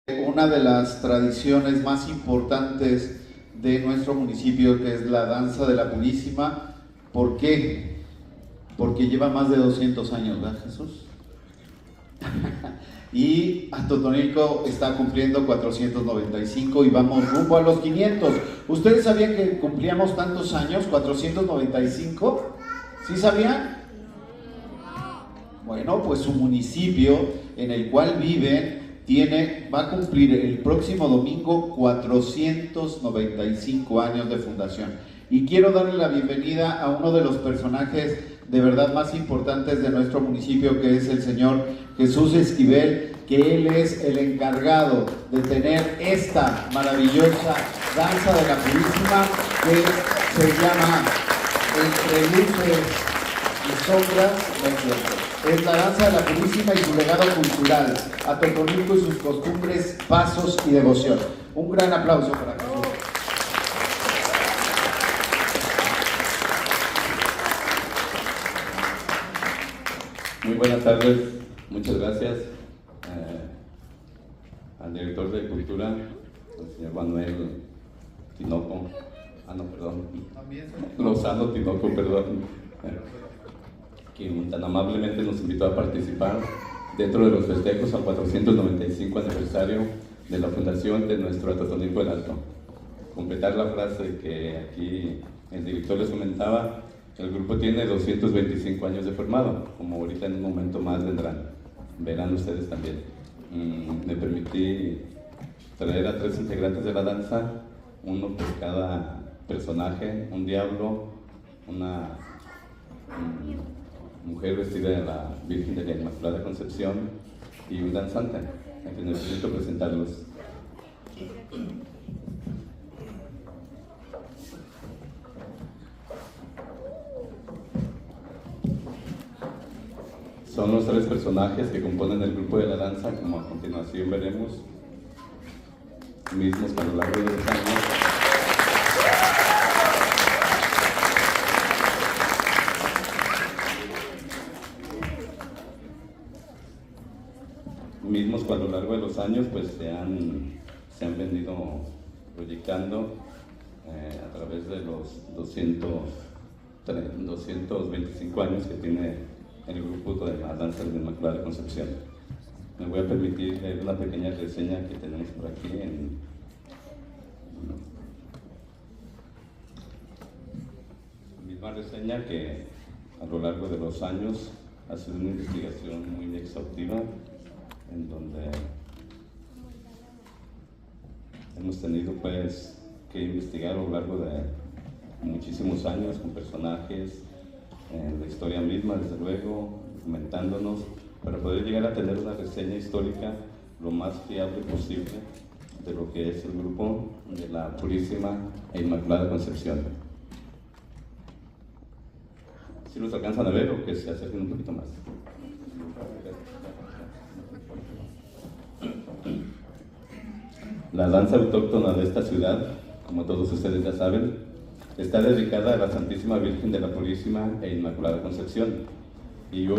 Una de las tradiciones más importantes de nuestro municipio, que es la danza de la Purísima. ¿Por qué? Porque lleva más de 200 años, ¿verdad, Jesús? Y Atotonilco está cumpliendo 495 y vamos rumbo a los 500. ¿Ustedes sabían que cumplíamos tantos años, 495? ¿Sí sabían? Bueno, pues su municipio en el cual viven va a cumplir el próximo domingo 495 años de fundación. Y quiero darle la bienvenida a uno de los personajes de verdad más importantes de nuestro municipio, que es el señor Jesús Esquivel, que él es el encargado de tener esta maravillosa danza de la Purísima, que se llama Entre Luces y Sombras. Es la danza de la Purísima y su legado cultural, Atotonilco y sus costumbres, pasos y devoción. Un gran aplauso para Jesús. Muy buenas tardes, muchas gracias al director de Cultura, el señor Manuel Tinoco, Lozano Tinoco, quien tan amablemente nos invitó a participar dentro de los festejos al 495 aniversario de la fundación de nuestro Atotonilco el Alto. Completar la frase que aquí el director les comentaba, el grupo tiene 225 años de formado, como ahorita en un momento más verán ustedes también. Me permití traer a 3 integrantes de la danza, uno por cada personaje, un diablo, una mujer vestida de la Virgen de la Inmaculada Concepción y un danzante, a quien necesito presentarlos. Son los 3 personajes que componen el grupo de la danza, como a continuación veremos, mismos que a lo largo de los años pues se han venido proyectando a través de los 225 años que tiene el grupo de la danza de la Inmaculada Concepción. Me voy a permitir leer una pequeña reseña que tenemos por aquí misma reseña que a lo largo de los años ha sido una investigación muy exhaustiva, en donde hemos tenido pues que investigar a lo largo de muchísimos años con personajes, la historia misma, desde luego, documentándonos, para poder llegar a tener una reseña histórica lo más fiable posible de lo que es el grupo de la Purísima e Inmaculada Concepción. ¿Sí los alcanzan a ver o que se acerquen un poquito más? La danza autóctona de esta ciudad, como todos ustedes ya saben, está dedicada a la Santísima Virgen de la Purísima e Inmaculada Concepción y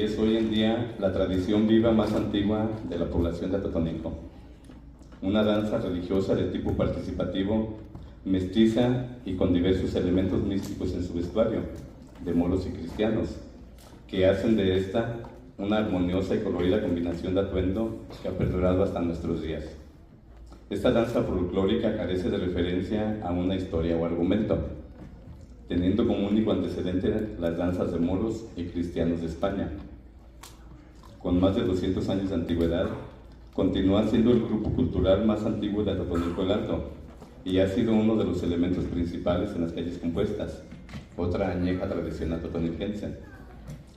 es hoy en día la tradición viva más antigua de la población de Atotonilco. Una danza religiosa de tipo participativo, mestiza y con diversos elementos místicos en su vestuario, de moros y cristianos, que hacen de esta una armoniosa y colorida combinación de atuendo que ha perdurado hasta nuestros días. Esta danza folclórica carece de referencia a una historia o argumento, teniendo como único antecedente las danzas de moros y cristianos de España. Con más de 200 años de antigüedad, continúa siendo el grupo cultural más antiguo de Atotonilco el Alto y ha sido uno de los elementos principales en las calles compuestas, otra añeja tradición atotonilquense,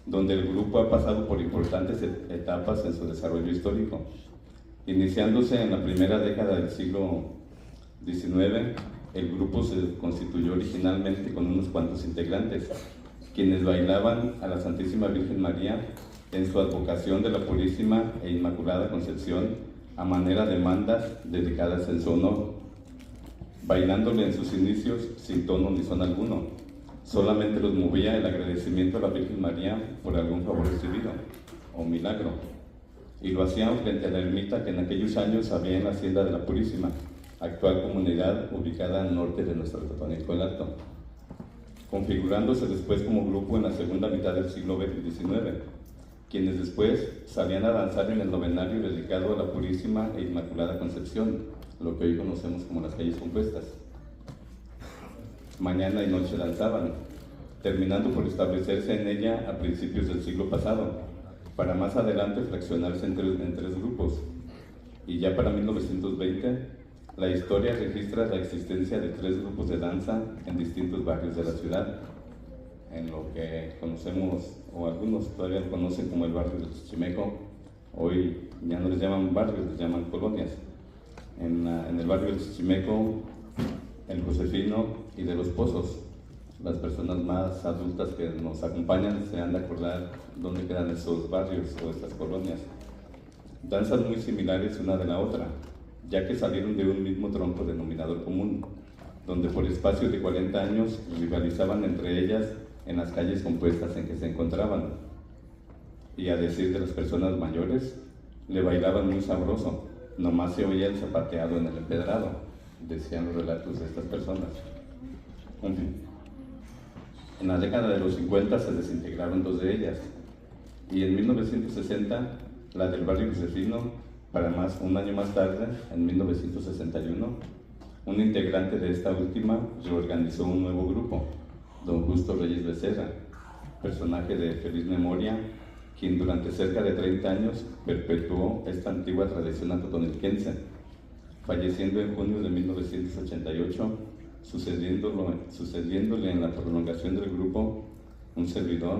donde el grupo ha pasado por importantes etapas en su desarrollo histórico. Iniciándose en la primera década del siglo XIX, el grupo se constituyó originalmente con unos cuantos integrantes, quienes bailaban a la Santísima Virgen María en su advocación de la Purísima e Inmaculada Concepción a manera de mandas dedicadas en su honor, bailándole en sus inicios sin tono ni son alguno. Solamente los movía el agradecimiento a la Virgen María por algún favor recibido o milagro. y lo hacían frente a la ermita que en aquellos años había en la Hacienda de la Purísima, actual comunidad ubicada al norte de nuestro Totonilco el Alto, configurándose después como grupo en la segunda mitad del siglo XIX, quienes después salían a danzar en el novenario dedicado a la Purísima e Inmaculada Concepción, lo que hoy conocemos como las calles compuestas. Mañana y noche danzaban, terminando por establecerse en ella a principios del siglo pasado, para más adelante fraccionarse en tres grupos. Y ya para 1920, la historia registra la existencia de 3 grupos de danza en distintos barrios de la ciudad, en lo que conocemos, o algunos todavía lo conocen como el barrio del Chichimeco. Hoy ya no les llaman barrios, les llaman colonias. En el barrio del Chichimeco, el Josefino y de los Pozos. Las personas más adultas que nos acompañan se han de acordar dónde quedan esos barrios o estas colonias. Danzas muy similares una de la otra, ya que salieron de un mismo tronco denominador común, donde por espacio de 40 años rivalizaban entre ellas en las calles compuestas en que se encontraban. Y a decir de las personas mayores, le bailaban muy sabroso, nomás se oía el zapateado en el empedrado, decían los relatos de estas personas. En la década de los 50 se desintegraron 2 de ellas, y en 1960 la del barrio Josefino, un año más tarde, en 1961, un integrante de esta última reorganizó un nuevo grupo, don Justo Reyes Becerra, personaje de feliz memoria, quien durante cerca de 30 años perpetuó esta antigua tradición atotonilquense, falleciendo en junio de 1988, sucediéndole en la prolongación del grupo un servidor,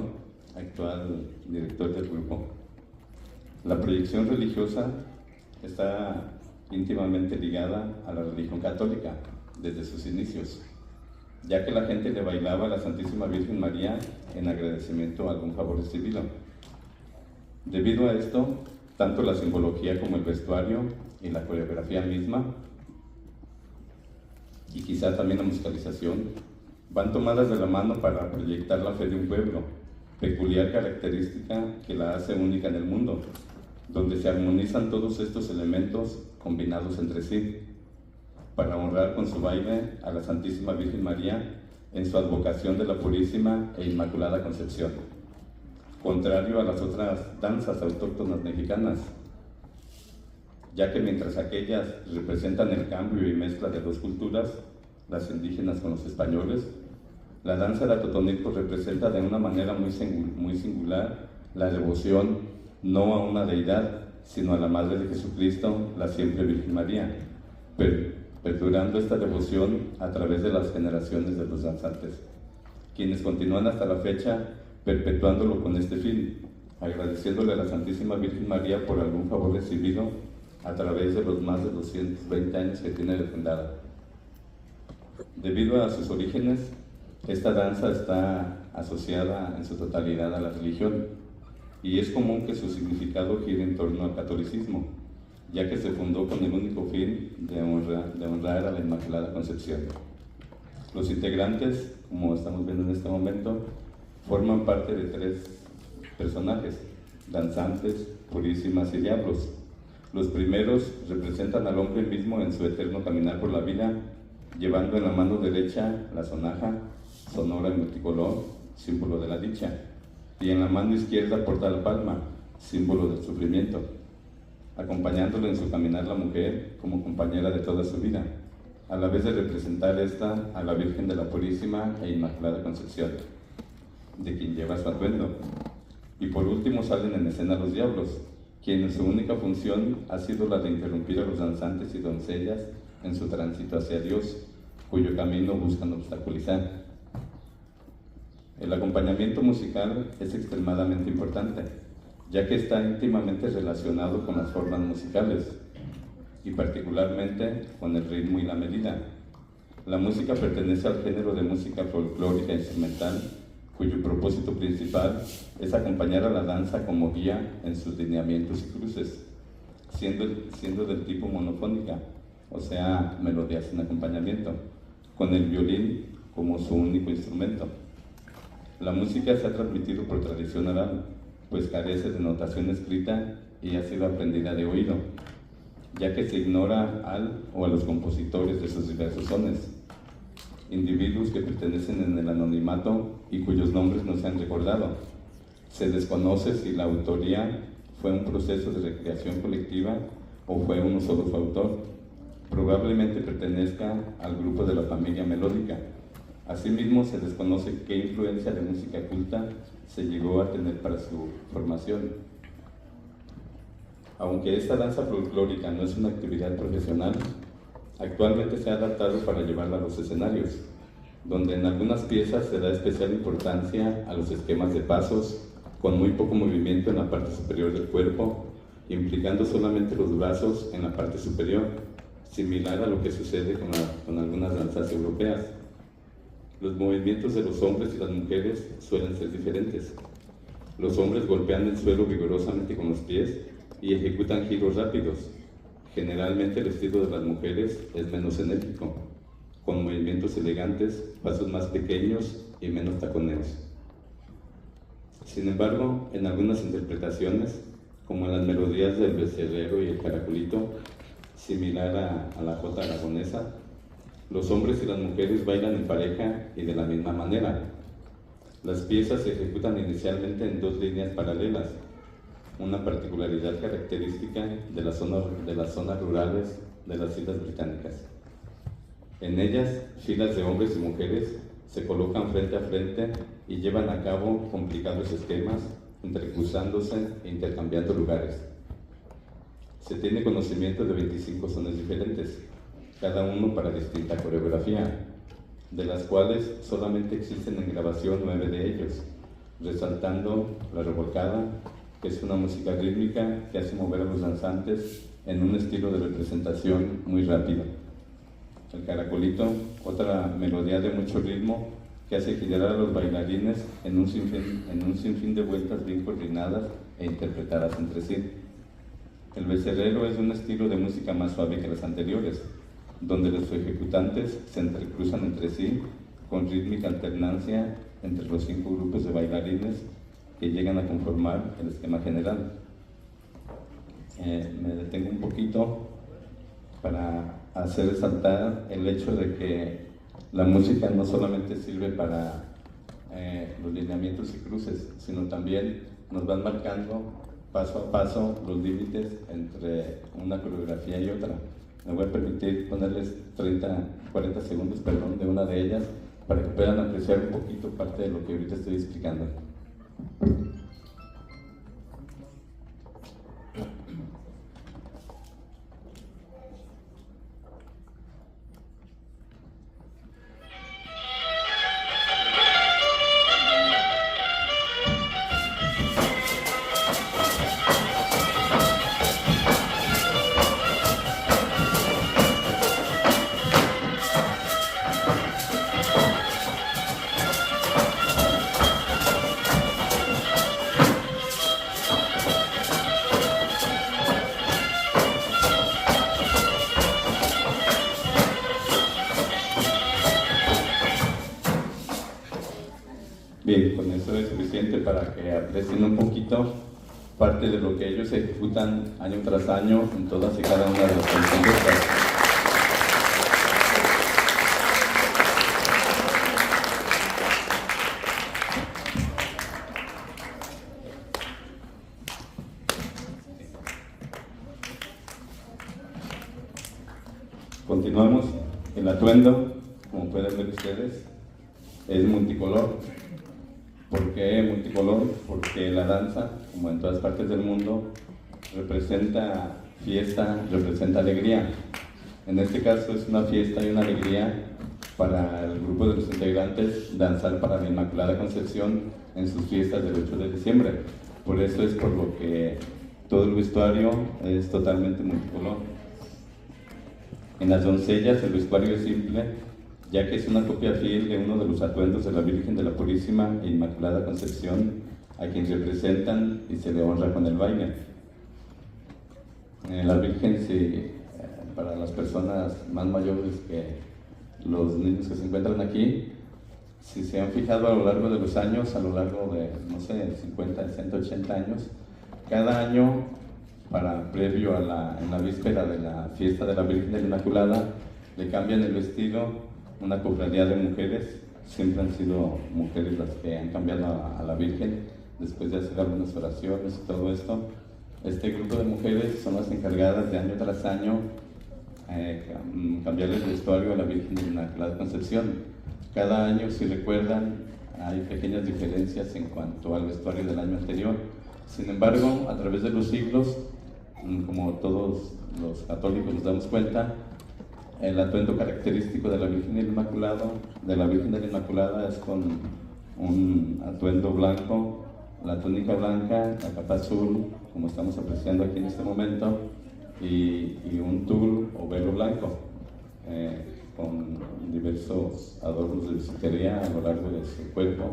actual director del grupo. La proyección religiosa está íntimamente ligada a la religión católica desde sus inicios, ya que la gente le bailaba a la Santísima Virgen María en agradecimiento a algún favor recibido. Debido a esto, tanto la simbología como el vestuario y la coreografía misma, y quizá también la musicalización, van tomadas de la mano para proyectar la fe de un pueblo, peculiar característica que la hace única en el mundo, donde se armonizan todos estos elementos combinados entre sí, para honrar con su baile a la Santísima Virgen María en su advocación de la Purísima e Inmaculada Concepción, contrario a las otras danzas autóctonas mexicanas, ya que mientras aquellas representan el cambio y mezcla de 2 culturas, las indígenas con los españoles, la danza de Atotonilco representa de una manera muy singular la devoción no a una deidad, sino a la Madre de Jesucristo, la siempre Virgen María, perdurando esta devoción a través de las generaciones de los danzantes, quienes continúan hasta la fecha perpetuándolo con este fin, agradeciéndole a la Santísima Virgen María por algún favor recibido a través de los más de 220 años que tiene de fundada. Debido a sus orígenes, esta danza está asociada en su totalidad a la religión, y es común que su significado gire en torno al catolicismo, ya que se fundó con el único fin de honrar a la Inmaculada Concepción. Los integrantes, como estamos viendo en este momento, forman parte de 3 personajes, danzantes, purísimas y diablos. Los primeros representan al hombre mismo en su eterno caminar por la vida, llevando en la mano derecha la sonaja, sonora y multicolor, símbolo de la dicha, y en la mano izquierda porta la palma, símbolo del sufrimiento, acompañándolo en su caminar la mujer como compañera de toda su vida, a la vez de representar esta a la Virgen de la Purísima e Inmaculada Concepción, de quien lleva su atuendo. Y por último salen en escena los diablos, quienes su única función ha sido la de interrumpir a los danzantes y doncellas en su tránsito hacia Dios, cuyo camino buscan obstaculizar. El acompañamiento musical es extremadamente importante, ya que está íntimamente relacionado con las formas musicales, y particularmente con el ritmo y la medida. La música pertenece al género de música folclórica instrumental, cuyo propósito principal es acompañar a la danza como guía en sus lineamientos y cruces, siendo del tipo monofónica, o sea, melodía sin acompañamiento, con el violín como su único instrumento. La música se ha transmitido por tradición oral, pues carece de notación escrita y ha sido aprendida de oído, ya que se ignora al o a los compositores de sus diversos sones, individuos que pertenecen en el anonimato y cuyos nombres no se han recordado. Se desconoce si la autoría fue un proceso de recreación colectiva o fue uno solo su autor. Probablemente pertenezca al grupo de la familia melódica. Asimismo, se desconoce qué influencia de música culta se llegó a tener para su formación. Aunque esta danza folclórica no es una actividad profesional, actualmente se ha adaptado para llevarla a los escenarios, donde en algunas piezas se da especial importancia a los esquemas de pasos, con muy poco movimiento en la parte superior del cuerpo, implicando solamente los brazos en la parte superior, similar a lo que sucede con algunas danzas europeas. Los movimientos de los hombres y las mujeres suelen ser diferentes. Los hombres golpean el suelo vigorosamente con los pies y ejecutan giros rápidos. Generalmente el estilo de las mujeres es menos enérgico, con movimientos elegantes, pasos más pequeños y menos taconeos. Sin embargo, en algunas interpretaciones, como en las melodías del becerrero y el caracolito, similar a la jota aragonesa, los hombres y las mujeres bailan en pareja y de la misma manera. Las piezas se ejecutan inicialmente en dos líneas paralelas, una particularidad característica de las zonas rurales de las Islas Británicas. En ellas, filas de hombres y mujeres se colocan frente a frente y llevan a cabo complicados esquemas, entrecruzándose e intercambiando lugares. Se tiene conocimiento de 25 sones diferentes, cada uno para distinta coreografía, de las cuales solamente existen en grabación 9 de ellos, resaltando la revolcada, que es una música rítmica que hace mover a los danzantes en un estilo de representación muy rápido. El caracolito, otra melodía de mucho ritmo que hace girar a los bailarines en un sinfín de vueltas bien coordinadas e interpretadas entre sí. El becerrero es un estilo de música más suave que las anteriores, donde los ejecutantes se entrecruzan entre sí con rítmica alternancia entre los 5 grupos de bailarines que llegan a conformar el esquema general. Me detengo un poquito para hacer resaltar el hecho de que la música no solamente sirve para los lineamientos y cruces, sino también nos van marcando paso a paso los límites entre una coreografía y otra. Me voy a permitir ponerles 40 segundos de una de ellas para que puedan apreciar un poquito parte de lo que ahorita estoy explicando. Bien, con eso es suficiente para que aprecien un poquito parte de lo que ellos ejecutan año tras año en todas y cada una de las canciones. Continuamos. El atuendo, como pueden ver ustedes, es multicolor. ¿Por qué multicolor? Porque la danza, como en todas partes del mundo, representa fiesta, representa alegría. En este caso es una fiesta y una alegría para el grupo de los integrantes danzar para la Inmaculada Concepción en sus fiestas del 8 de diciembre. Por eso es por lo que todo el vestuario es totalmente multicolor. En las doncellas el vestuario es simple, ya que es una copia fiel de uno de los atuendos de la Virgen de la Purísima e Inmaculada Concepción, a quien representan y se le honra con el baile. La Virgen, para las personas más mayores que los niños que se encuentran aquí, si se han fijado a lo largo de los años, a lo largo de, no sé, 50, 60, 80 años, cada año previo en la víspera de la fiesta de la Virgen de la Inmaculada, le cambian el vestido, una cofradía de mujeres, siempre han sido mujeres las que han cambiado a la Virgen, después de hacer algunas oraciones y todo esto. Este grupo de mujeres son las encargadas de año tras año cambiar el vestuario a la Virgen de la Inmaculada Concepción. Cada año, si recuerdan, hay pequeñas diferencias en cuanto al vestuario del año anterior. Sin embargo, a través de los siglos, como todos los católicos nos damos cuenta, el atuendo característico de la Virgen de la Inmaculada es con un atuendo blanco, la túnica blanca, la capa azul, como estamos apreciando aquí en este momento, y un tul o velo blanco, con diversos adornos de bisutería a lo largo de su cuerpo.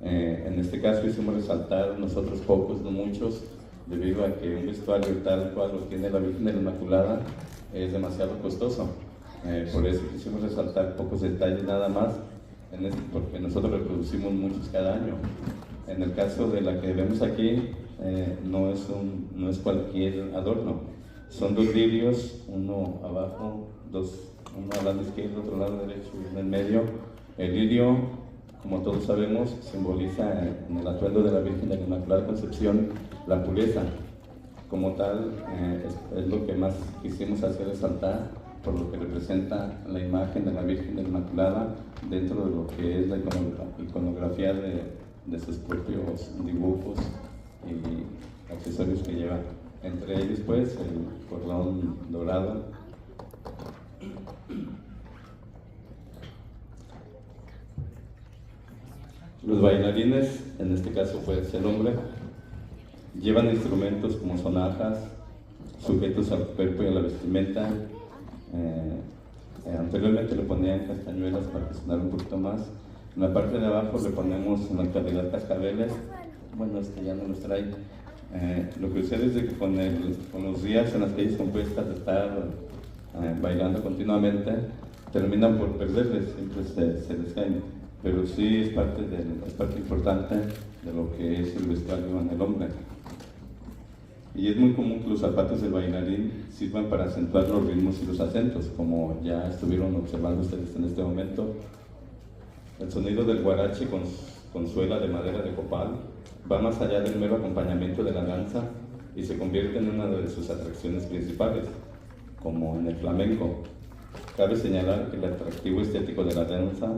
En este caso hicimos resaltar nosotros pocos, no muchos, debido a que un vestuario tal cual lo tiene la Virgen de la Inmaculada es demasiado costoso. Por eso quisimos resaltar pocos detalles nada más, porque nosotros reproducimos muchos cada año. En el caso de la que vemos aquí, no es cualquier adorno. Son dos lirios, uno abajo, uno al lado izquierdo, otro al lado derecho y uno en medio. El lirio, como todos sabemos, simboliza en el atuendo de la Virgen de la Inmaculada Concepción la pureza. Como tal, es lo que más quisimos hacer resaltar, por lo que representa la imagen de la Virgen de la Inmaculada dentro de lo que es la iconografía de sus propios dibujos y accesorios que lleva. Entre ellos, pues, el cordón dorado. Los bailarines, en este caso puede ser hombre, llevan instrumentos como sonajas, sujetos al cuerpo y a la vestimenta. Anteriormente le ponían castañuelas para que sonara un poquito más. En la parte de abajo le ponemos en la actualidad cascabeles. Bueno, este ya no los trae. Lo que sucede es de que con los días en las calles compuestas de estar bailando continuamente, terminan por perderles, siempre se les caen. Pero sí es parte importante de lo que es el vestuario en el hombre. Y es muy común que los zapatos del bailarín sirvan para acentuar los ritmos y los acentos, como ya estuvieron observando ustedes en este momento. El sonido del guarache con suela de madera de copal va más allá del mero acompañamiento de la danza y se convierte en una de sus atracciones principales, como en el flamenco. Cabe señalar que el atractivo estético de la danza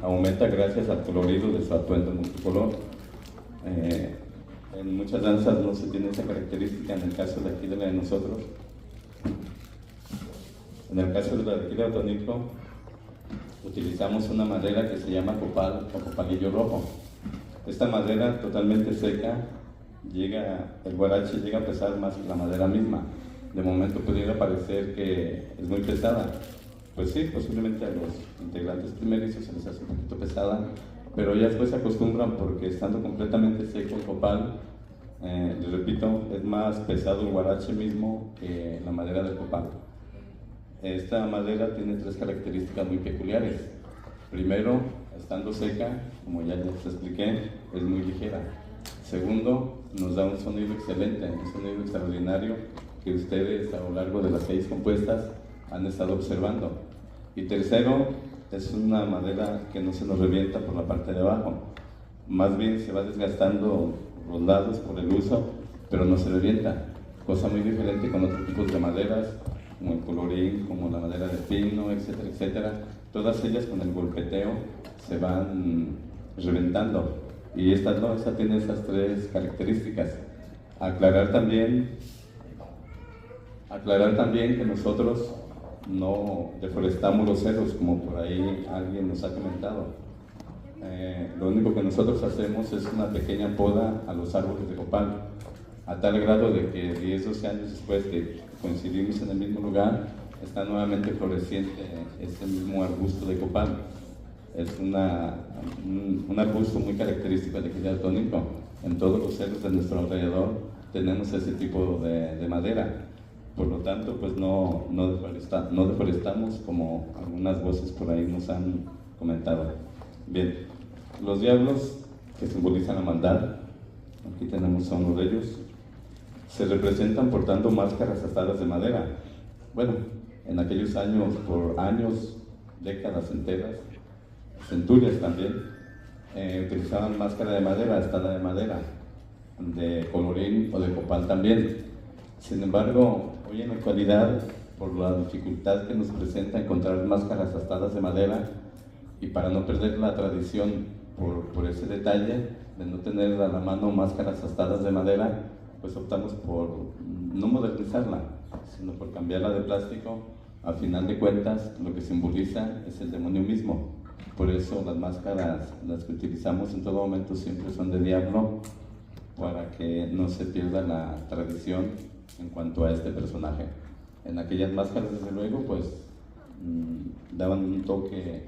aumenta gracias al colorido de su atuendo multicolor. En muchas danzas no se tiene esa característica, en el caso de aquí de la de nosotros. En el caso de la de aquí de Atonicco, utilizamos una madera que se llama copal o copalillo rojo. Esta madera totalmente seca, el guarache llega a pesar más que la madera misma. De momento pudiera parecer que es muy pesada. Pues sí, posiblemente a los integrantes primerizos se les hace un poquito pesada, pero ya después se acostumbran porque estando completamente seco el copal, les repito, es más pesado el guarache mismo que la madera del copal. Esta madera tiene tres características muy peculiares. Primero, estando seca, como ya les expliqué, es muy ligera. Segundo, nos da un sonido excelente, un sonido extraordinario que ustedes a lo largo de las calles compuestas han estado observando. Y tercero, es una madera que no se nos revienta por la parte de abajo, más bien se va desgastando los lados por el uso, pero no se revienta, cosa muy diferente con otros tipos de maderas, como el colorín, como la madera de pino, etcétera, etcétera. Todas ellas con el golpeteo se van reventando, y esta no, esta tiene esas tres características. Aclarar también que nosotros no deforestamos los cerros, como por ahí alguien nos ha comentado. Lo único que nosotros hacemos es una pequeña poda a los árboles de copal, a tal grado de que 10, 12 años después que coincidimos en el mismo lugar, está nuevamente floreciente este mismo arbusto de copal. Es un arbusto muy característico de aquí de Atonicco. En todos los cerros de nuestro alrededor tenemos ese tipo de madera. Por lo tanto, pues no deforestamos como algunas voces por ahí nos han comentado. Bien, los diablos que simbolizan la maldad, aquí tenemos a uno de ellos, se representan portando máscaras astadas de madera. Bueno, en aquellos años, por años, décadas enteras, centurias también, utilizaban máscara de madera, astada de madera, de colorín o de copal también. Sin embargo, hoy en la actualidad, por la dificultad que nos presenta encontrar máscaras astadas de madera, y para no perder la tradición por ese detalle de no tener a la mano máscaras astadas de madera, pues optamos por no modernizarla, sino por cambiarla de plástico. A final de cuentas, lo que simboliza es el demonio mismo. Por eso las máscaras, las que utilizamos en todo momento, siempre son de diablo, para que no se pierda la tradición en cuanto a este personaje. En aquellas máscaras, desde luego, pues dan un toque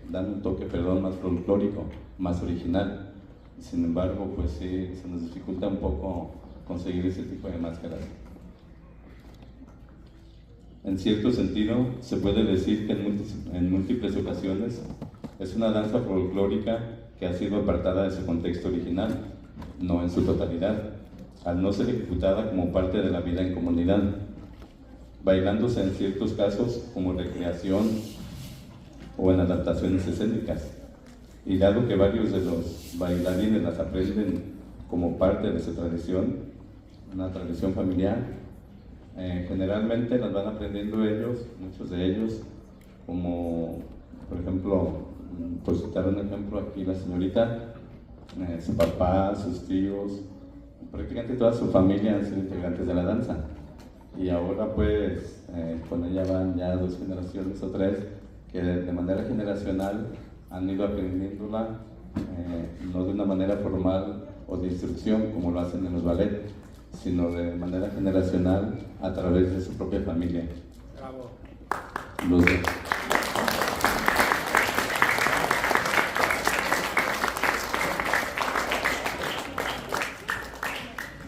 más folclórico, más original. Sin embargo, pues sí, se nos dificulta un poco conseguir ese tipo de máscaras. En cierto sentido, se puede decir que en múltiples ocasiones es una danza folclórica que ha sido apartada de su contexto original, no en su totalidad, al no ser ejecutada como parte de la vida en comunidad, bailándose en ciertos casos como recreación o en adaptaciones escénicas. Y dado que varios de los bailarines las aprenden como parte de su tradición, una tradición familiar, generalmente las van aprendiendo ellos, muchos de ellos, como por ejemplo, por citar un ejemplo aquí la señorita, su papá, sus tíos, prácticamente toda su familia han sido integrantes de la danza. Y ahora pues con ella van ya 2 generaciones o 3 que de manera generacional han ido aprendiéndola, no de una manera formal o de instrucción como lo hacen en los ballets, sino de manera generacional a través de su propia familia. Bravo. Los dos.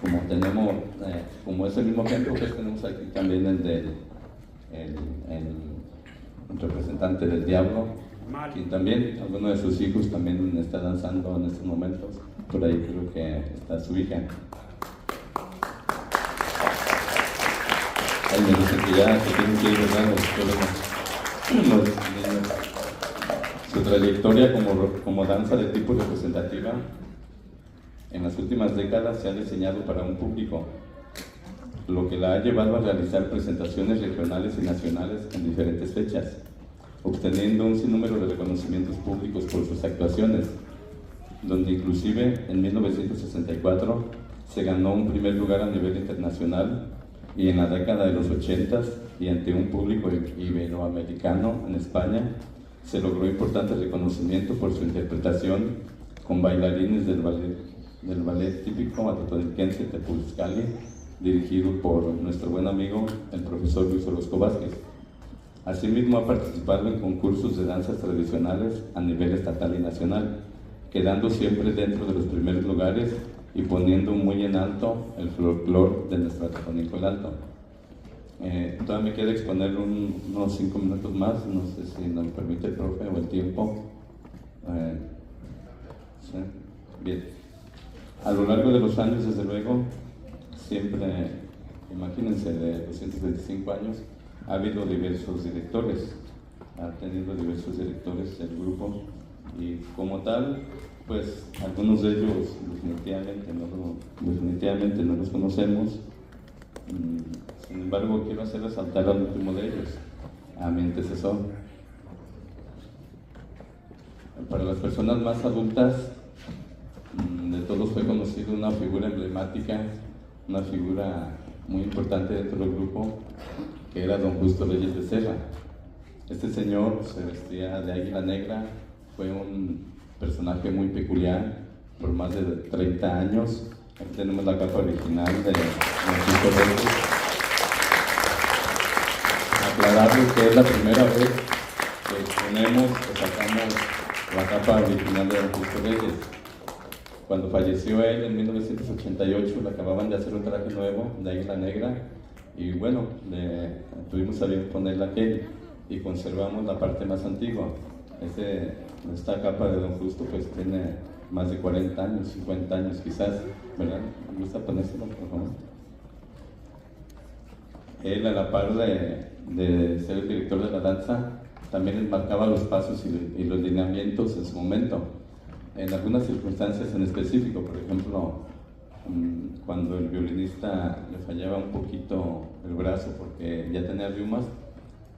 Como tenemos, como ese mismo ejemplo, pues tenemos aquí también el representante del diablo, quien también, alguno de sus hijos también está danzando en estos momentos. Por ahí creo que está su hija. Ay, me dicen que ya se tienen que ir, ¿verdad? Los niños. Su trayectoria como danza de tipo representativa en las últimas décadas se ha diseñado para un público, lo que la ha llevado a realizar presentaciones regionales y nacionales en diferentes fechas, obteniendo un sinnúmero de reconocimientos públicos por sus actuaciones, donde inclusive en 1964 se ganó un primer lugar a nivel internacional, y en la década de los 80s y ante un público iberoamericano en España se logró importante reconocimiento por su interpretación con bailarines del ballet típico atotonilquense Tepuzcali, dirigido por nuestro buen amigo el profesor Luis Orozco Vázquez. Asimismo ha participado en concursos de danzas tradicionales a nivel estatal y nacional, quedando siempre dentro de los primeros lugares y poniendo muy en alto el folclore de nuestro Atotonilco el Alto. Todavía me queda exponer unos 5 minutos más, no sé si nos permite el profe o el tiempo. ¿Sí? Bien. A lo largo de los años, desde luego, siempre, imagínense, de 225 años, ha habido diversos directores, ha tenido diversos directores el grupo, y como tal, pues algunos de ellos definitivamente no los conocemos. Sin embargo, quiero hacer resaltar al último de ellos, a mi antecesor. Para las personas más adultas, de todos fue conocido una figura emblemática, una figura muy importante dentro del grupo, que era don Justo Reyes Becerra. Este señor se vestía de águila negra, fue un personaje muy peculiar por más de 30 años. Aquí tenemos la capa original de don Justo Reyes. Aclararles que es la primera vez que exponemos o sacamos la capa original de don Justo Reyes. Cuando falleció él en 1988, le acababan de hacer un traje nuevo de águila negra, y bueno, tuvimos a bien ponerle aquel y conservamos la parte más antigua. Esta capa de don Justo pues tiene más de 40 años, 50 años quizás, ¿verdad? ¿Me gusta ponérselo, por favor? Él, a la par de ser el director de la danza, también marcaba los pasos y los lineamientos en su momento. En algunas circunstancias en específico, por ejemplo, cuando el violinista le fallaba un poquito el brazo porque ya tenía riumas,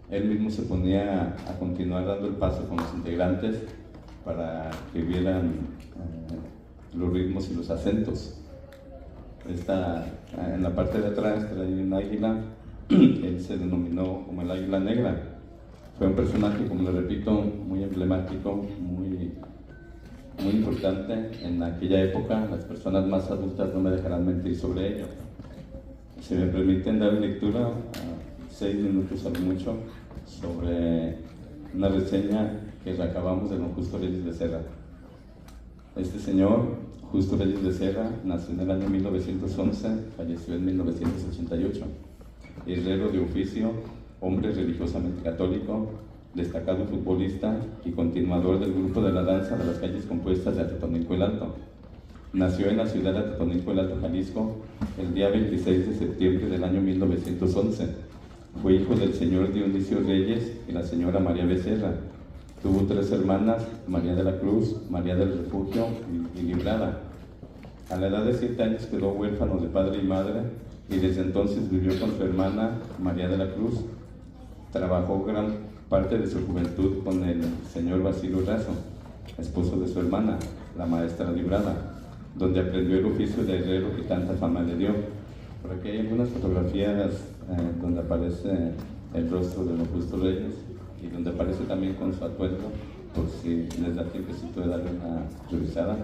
él mismo se ponía a continuar dando el paso con los integrantes para que vieran los ritmos y los acentos. En la parte de atrás trae un águila, él se denominó como el Águila Negra. Fue un personaje, como le repito, muy emblemático, muy importante en aquella época. Las personas más adultas no me dejarán mentir sobre ello. Si me permiten dar lectura, 6 minutos o mucho, sobre una reseña que acabamos de don Justo Reyes de Serra. Este señor, Justo Reyes de Serra, nació en el año 1911, falleció en 1988. Herrero de oficio, hombre religiosamente católico, destacado futbolista y continuador del grupo de la danza de las calles compuestas de Atotonilco el Alto. Nació en la ciudad de Atotonilco el Alto, Jalisco, el día 26 de septiembre del año 1911. Fue hijo del señor Dionisio Reyes y la señora María Becerra. Tuvo 3 hermanas, María de la Cruz, María del Refugio y Librada. A la edad de 7 años quedó huérfano de padre y madre y desde entonces vivió con su hermana María de la Cruz. Trabajó gran parte de su juventud con el señor Basilio Razo, esposo de su hermana, la maestra Librada, donde aprendió el oficio de herrero que tanta fama le dio. Por aquí hay algunas fotografías donde aparece el rostro de don Justo Reyes y donde aparece también con su atuendo, por si les da tiempecito de darle una revisada.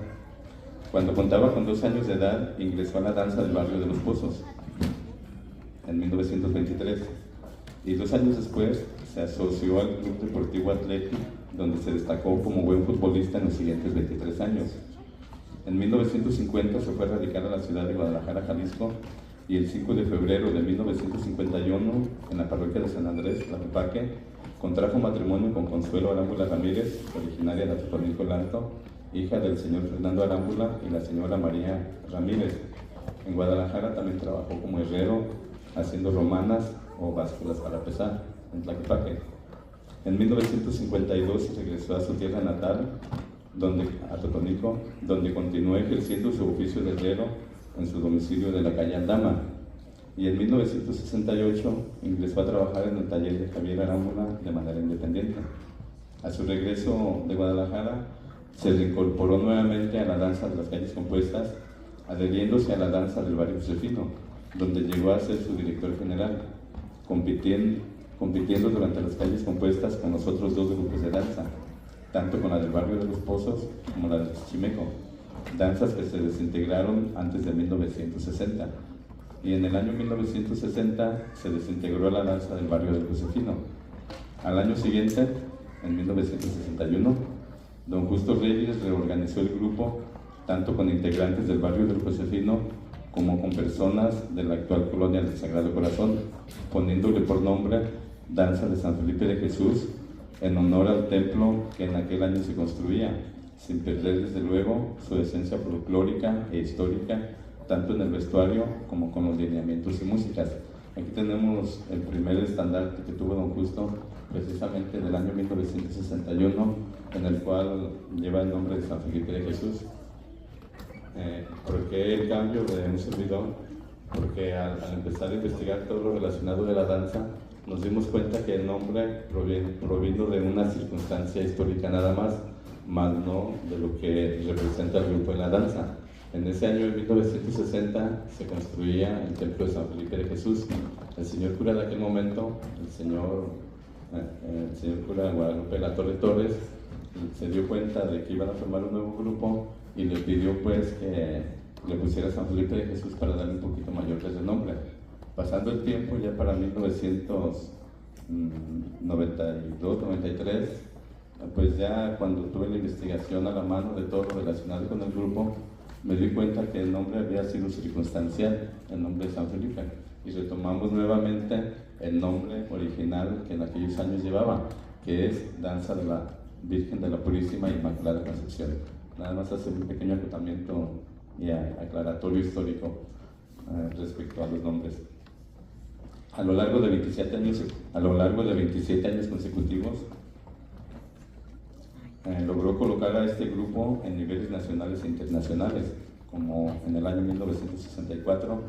Cuando contaba con 2 años de edad, ingresó a la danza del barrio de Los Pozos en 1923 y 2 años después se asoció al Club Deportivo Athletic, donde se destacó como buen futbolista en los siguientes 23 años. En 1950 se fue a radicar a la ciudad de Guadalajara, Jalisco, y el 5 de febrero de 1951, en la parroquia de San Andrés, Tlaquepaque, contrajo matrimonio con Consuelo Arámbula Ramírez, originaria de Atotonilco el Alto, hija del señor Fernando Arámbula y la señora María Ramírez. En Guadalajara también trabajó como herrero, haciendo romanas o básculas para pesar, en Tlaquepaque. En 1952 regresó a su tierra natal, a Atotonilco, donde continuó ejerciendo su oficio de herrero en su domicilio de la calle Aldama. Y en 1968 ingresó a trabajar en el taller de Javier Arámbula de manera independiente. A su regreso de Guadalajara, se reincorporó nuevamente a la danza de las calles compuestas, adheriéndose a la danza del barrio Josefino, donde llegó a ser su director general, compitiendo durante las calles compuestas con los otros 2 grupos de danza, tanto con la del barrio de Los Pozos como la de Chichimeco, danzas que se desintegraron antes de 1960. Y en el año 1960 se desintegró la danza del barrio de Josefino. Al año siguiente, en 1961, don Justo Reyes reorganizó el grupo tanto con integrantes del barrio del Josefino como con personas de la actual colonia del Sagrado Corazón, poniéndole por nombre Danza de San Felipe de Jesús, en honor al templo que en aquel año se construía, sin perder desde luego su esencia folclórica e histórica, tanto en el vestuario como con los lineamientos y músicas. Aquí tenemos el primer estandarte que tuvo don Justo, precisamente del año 1961, en el cual lleva el nombre de San Felipe de Jesús. ¿Por qué el cambio de un servidor? Porque al empezar a investigar todo lo relacionado de la danza, nos dimos cuenta que el nombre provino de una circunstancia histórica nada más no de lo que representa el grupo en la danza. En ese año de 1960 se construía el templo de San Felipe de Jesús. El señor cura de aquel momento, el señor cura de Guadalupe La Torre Torres, se dio cuenta de que iban a formar un nuevo grupo y le pidió pues que le pusiera San Felipe de Jesús para darle un poquito mayor de nombre. Pasando el tiempo, ya para 1992-93, pues ya cuando tuve la investigación a la mano de todo lo relacionado con el grupo, me di cuenta que el nombre había sido circunstancial, el nombre de San Felipe, y retomamos nuevamente el nombre original que en aquellos años llevaba, que es Danza de la Virgen de la Purísima e Inmaculada Concepción. Nada más hacer un pequeño acotamiento y aclaratorio histórico respecto a los nombres. A lo largo de 27 años consecutivos, logró colocar a este grupo en niveles nacionales e internacionales, como en el año 1964,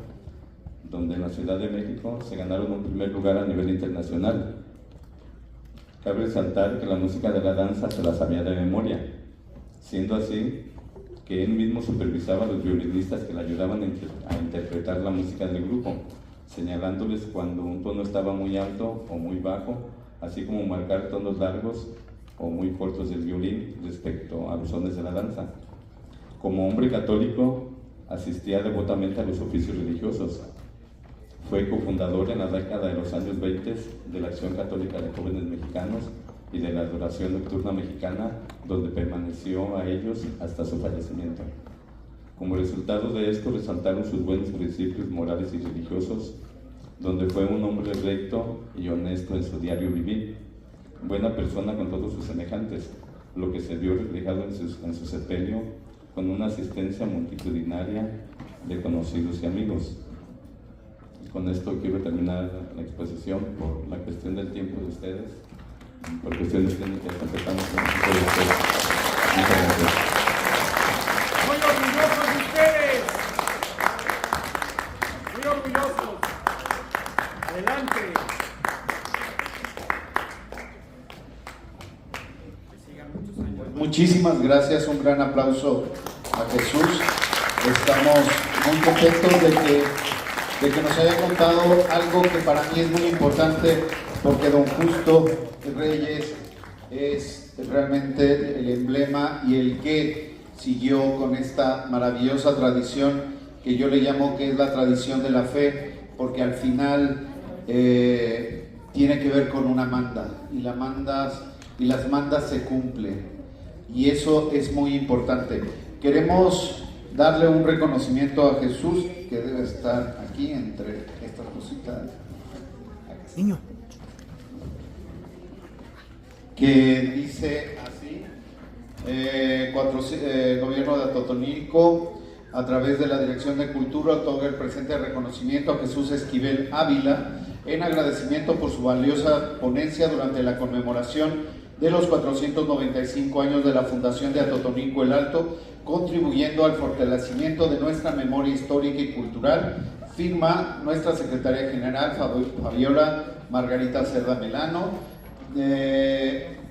donde en la Ciudad de México se ganaron un primer lugar a nivel internacional. Cabe resaltar que la música de la danza se la sabía de memoria, siendo así que él mismo supervisaba a los violinistas que le ayudaban a interpretar la música del grupo, señalándoles cuando un tono estaba muy alto o muy bajo, así como marcar tonos largos o muy cortos del violín respecto a los sones de la danza. Como hombre católico, asistía devotamente a los oficios religiosos. Fue cofundador en la década de los años 20 de la Acción Católica de Jóvenes Mexicanos y de la Adoración Nocturna Mexicana, donde permaneció a ellos hasta su fallecimiento. Como resultado de esto, resaltaron sus buenos principios morales y religiosos, donde fue un hombre recto y honesto en su diario vivir, buena persona con todos sus semejantes, lo que se vio reflejado en su sepelio, con una asistencia multitudinaria de conocidos y amigos. Con esto quiero terminar la exposición por la cuestión del tiempo de ustedes. Por cuestiones técnicas empezamos con el tiempo de ustedes. Muchas gracias. Muy orgullosos de ustedes. Muy orgullosos. Adelante. Que sigan muchos años. Muchísimas gracias, un gran aplauso a Jesús. Estamos muy contentos de que nos haya contado algo que para mí es muy importante, porque don Justo Reyes es realmente el emblema y el que siguió con esta maravillosa tradición que yo le llamo que es la tradición de la fe, porque al final tiene que ver con una manda y las mandas se cumplen, y eso es muy importante. Queremos darle un reconocimiento a Jesús, que debe estar aquí entre estas cositas. Niño. Que dice así: Gobierno de Atotonilco, a través de la Dirección de Cultura, otorga el presente reconocimiento a Jesús Esquivel Ávila en agradecimiento por su valiosa ponencia durante la conmemoración de los 495 años de la fundación de Atotonilco el Alto, contribuyendo al fortalecimiento de nuestra memoria histórica y cultural. Firma nuestra Secretaria General, Fabiola Margarita Cerda Melano,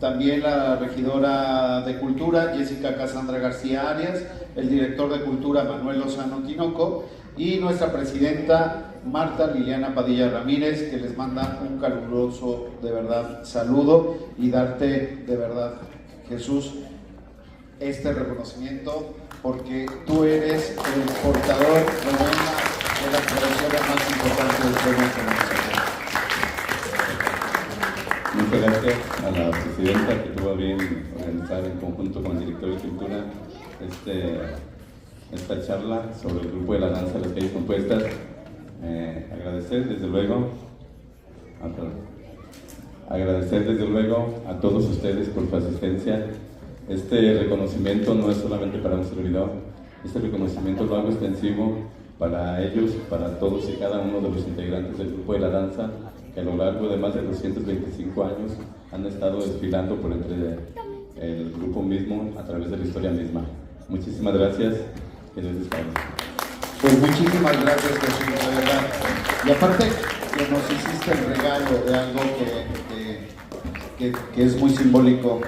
también la Regidora de Cultura, Jessica Cassandra García Arias, el Director de Cultura, Manuel Lozano Tinoco, y nuestra Presidenta, Marta Liliana Padilla Ramírez, que les manda un caluroso, de verdad, saludo, y darte, de verdad, Jesús, este reconocimiento, porque tú eres el portador de una de las tradiciones más importantes del pueblo internacional. Muchas gracias a la presidenta, que tuvo a bien organizar en conjunto con el director de Cultura esta charla sobre el grupo de la danza de las calles compuestas. Agradecer desde luego a todos ustedes por su asistencia. Este reconocimiento no es solamente para un servidor, este reconocimiento lo hago extensivo para ellos, para todos y cada uno de los integrantes del grupo de la danza, que a lo largo de más de 225 años han estado desfilando por entre el grupo mismo a través de la historia misma. Muchísimas gracias, que Dios les pague. Pues muchísimas gracias, Jesús, de verdad. Y aparte que nos hiciste el regalo de algo que es muy simbólico.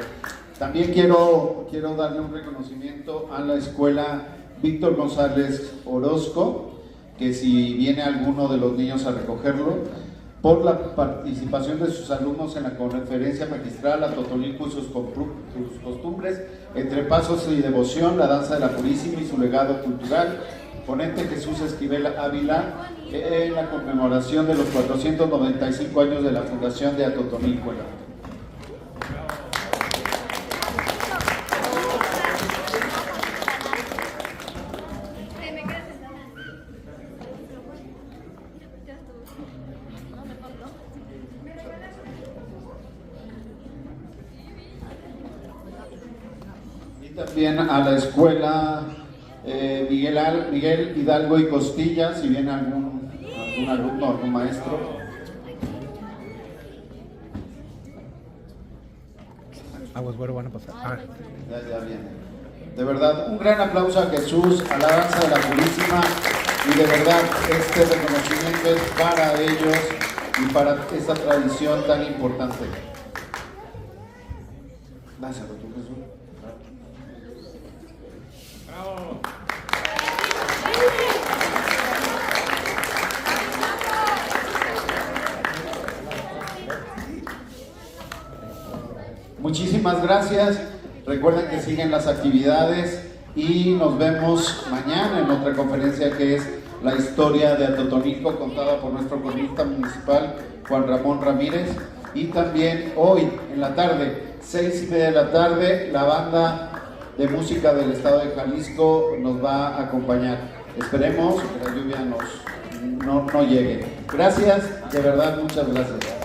También quiero darle un reconocimiento a la escuela Víctor González Orozco, que si viene alguno de los niños a recogerlo, por la participación de sus alumnos en la conferencia magistral Atotonilco y sus costumbres, entre pasos y devoción, la danza de la Purísima y su legado cultural. Ponente Jesús Esquivel Ávila en la conmemoración de los 495 años de la fundación de Atotonilco. Y también a la escuela Miguel Hidalgo y Costilla, si viene algún alumno, algún maestro, Aguas, güero, van a pasar. Ya viene. De verdad, un gran aplauso a Jesús, a la danza de la Purísima, y de verdad este reconocimiento es para ellos y para esta tradición tan importante. Dáselo tú, Jesús. Bravo. Muchísimas gracias. Recuerden que siguen las actividades y nos vemos mañana en otra conferencia que es la historia de Atotonilco, contada por nuestro cronista municipal Juan Ramón Ramírez. Y también hoy en la tarde, 6:30 de la tarde, la banda de música del estado de Jalisco nos va a acompañar. Esperemos que la lluvia no llegue. Gracias, de verdad, muchas gracias.